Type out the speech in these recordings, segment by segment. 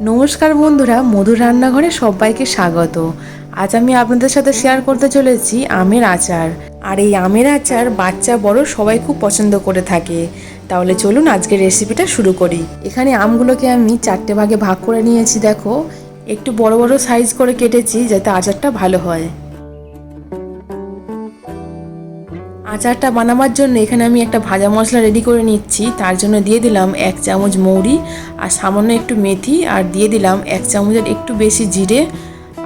নমস্কার বন্ধুরা, মধুর রান্নাঘরে সবাইকে স্বাগত। আজ আমি আপনাদের সাথে শেয়ার করতে চলেছি আমের আচার। আর এই আমের আচার বাচ্চা বড় সবাই খুব পছন্দ করে থাকে। তাহলে চলুন আজকের রেসিপিটা শুরু করি। এখানে আমগুলোকে আমি 4টে ভাগে ভাগ করে নিয়েছি। দেখো, একটু বড় বড় সাইজ করে কেটেছি যাতে আচারটা ভালো হয়। আচারটা বানাবার জন্য এখানে আমি একটা ভাজা মশলা রেডি করে নিচ্ছি। তার জন্য দিয়ে দিলাম 1 চামচ মৌরি আর সামান্য একটু মেথি, আর দিয়ে দিলাম 1 চামচের একটু বেশি জিরে,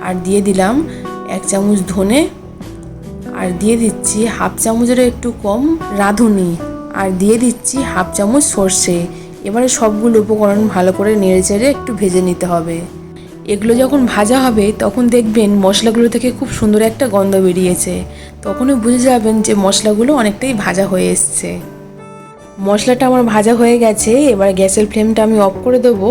আর দিয়ে দিলাম 1 চামচ ধনে, আর দিয়ে দিচ্ছি হাফ চামচেরও একটু কম রাঁধুনি, আর দিয়ে দিচ্ছি হাফ চামচ সর্ষে। এবারে সবগুলো উপকরণ ভালো করে নেড়ে চেড়ে একটু ভেজে নিতে হবে। এগুলো যখন ভাজা হবে তখন দেখবেন মশলাগুলো থেকে খুব সুন্দর একটা গন্ধ বেরিয়েছে। তখনই বুঝে যাবেন যে মশলাগুলো অনেকটাই ভাজা হয়ে এসছে। মশলাটা আমার ভাজা হয়ে গেছে। এবার গ্যাসের ফ্লেমটা আমি অফ করে দেবো,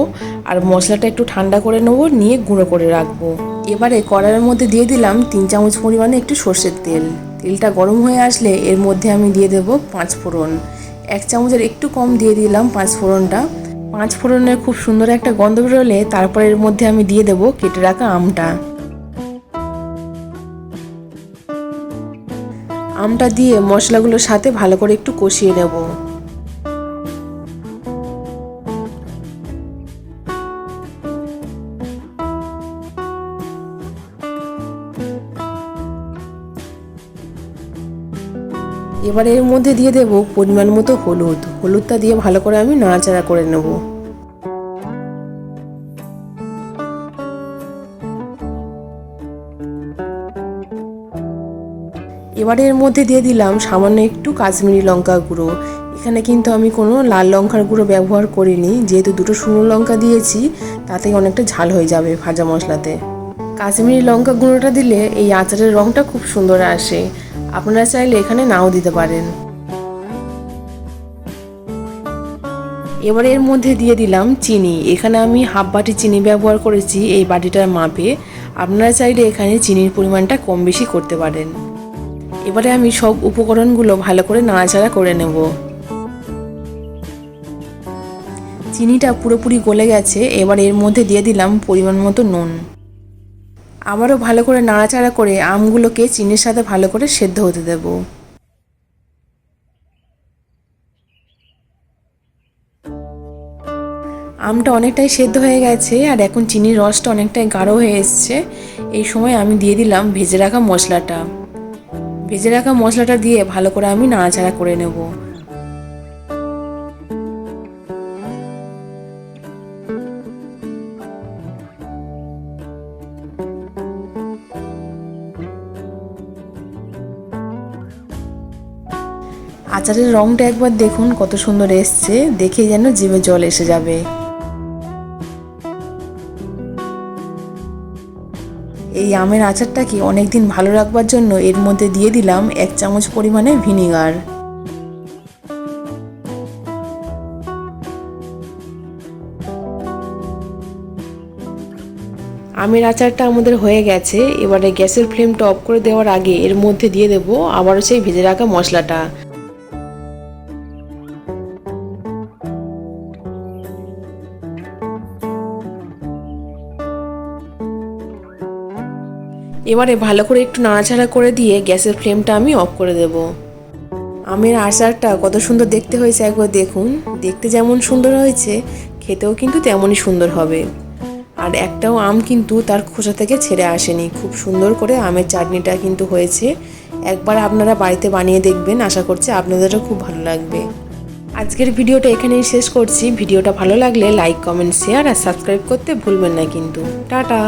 আর মশলাটা একটু ঠান্ডা করে নেবো, নিয়ে গুঁড়ো করে রাখবো। এবারে কড়াইয়ের মধ্যে দিয়ে দিলাম 3 চামচ পরিমাণে একটু সর্ষের তেল। তেলটা গরম হয়ে আসলে এর মধ্যে আমি দিয়ে দেবো 5 ফোড়ন। 1 চামচের একটু কম দিয়ে দিলাম 5 ফোড়নটা। 5 ফোড়নের খুব সুন্দর একটা গন্ধ বেরোলে তারপর এর মধ্যে আমি দিয়ে দেবো কেটে রাখা আমটা। আমটা দিয়ে মশলাগুলোর সাথে ভালো করে একটু কষিয়ে নেব। এবার এর মধ্যে দিয়ে দেব পরিমাণ মতো হলুদ। হলুদটা দিয়ে ভালো করে আমি নাড়াচাড়া করে নেব। এবারে এর মধ্যে দিয়ে দিলাম সামান্য একটু কাশ্মীরি লঙ্কা গুঁড়ো। এখানে কিন্তু আমি কোনো লাল লঙ্কার গুঁড়ো ব্যবহার করিনি, যেহেতু দুটো শুকনো লঙ্কা দিয়েছি তাতে অনেকটা ঝাল হয়ে যাবে ভাজা মশলাতে। কাশ্মীরি লঙ্কা গুঁড়োটা দিলে এই আচারের রঙটা খুব সুন্দর আসে। আপনারা চাইলে এখানে নাও দিতে পারেন। এবারে এর মধ্যে দিয়ে দিলাম চিনি। এখানে আমি হাফ বাটি চিনি ব্যবহার করেছি এই বাটিটার মাপে। আপনারা চাইলে এখানে চিনির পরিমাণটা কম বেশি করতে পারেন। এবারে আমি সব উপকরণগুলো ভালো করে নাড়াচাড়া করে নেব। চিনিটা পুরোপুরি গলে গেছে। এবার এর মধ্যে দিয়ে দিলাম পরিমাণ মতো নুন। আবারও ভালো করে নাড়াচাড়া করে আমগুলোকে চিনির সাথে ভালো করে সেদ্ধ হতে দেব। আমটা অনেকটাই সেদ্ধ হয়ে গেছে, আর এখন চিনির রসটা অনেকটাই গাঢ় হয়ে এসছে। এই সময় আমি দিয়ে দিলাম ভেজে রাখা মশলাটা। ভেজে রাখা মশলাটা দিয়ে ভালো করে আমি নাড়াচাড়া করে নেব। আচারের রংটা একবার দেখুন কত সুন্দর এসছে, দেখে যেন জিভে জল এসে যাবে। এই আমের আচারটাকে অনেকদিন ভালো রাখবার জন্য এর মধ্যে দিয়ে দিলাম 1 চামচ পরিমাণে ভিনিগার। আমের আচারটা আমাদের হয়ে গেছে। এবারে গ্যাসের ফ্লেমটা অফ করে দেওয়ার আগে এর মধ্যে দিয়ে দেব আবারও সেই ভেজে রাখা মশলাটা। এবারে ভালো করে একটু নাড়াচাড়া করে দিয়ে গ্যাসের ফ্লেমটা আমি অফ করে দেব। আমের আচারটা কত সুন্দর দেখতে হয়েছে একবার দেখুন। দেখতে যেমন সুন্দর হয়েছে খেতেও কিন্তু তেমনই সুন্দর হবে। আর একটাও আম কিন্তু তার খোসা থেকে ছেড়ে আসেনি। খুব সুন্দর করে আমের চাটনিটা কিন্তু হয়েছে। একবার আপনারা বাড়িতে বানিয়ে দেখবেন, আশা করছি আপনাদেরও খুব ভালো লাগবে। আজকের ভিডিওটা এখানেই শেষ করছি। ভিডিওটা ভালো লাগলে লাইক, কমেন্ট, শেয়ার আর সাবস্ক্রাইব করতে ভুলবেন না কিন্তু। টাটা।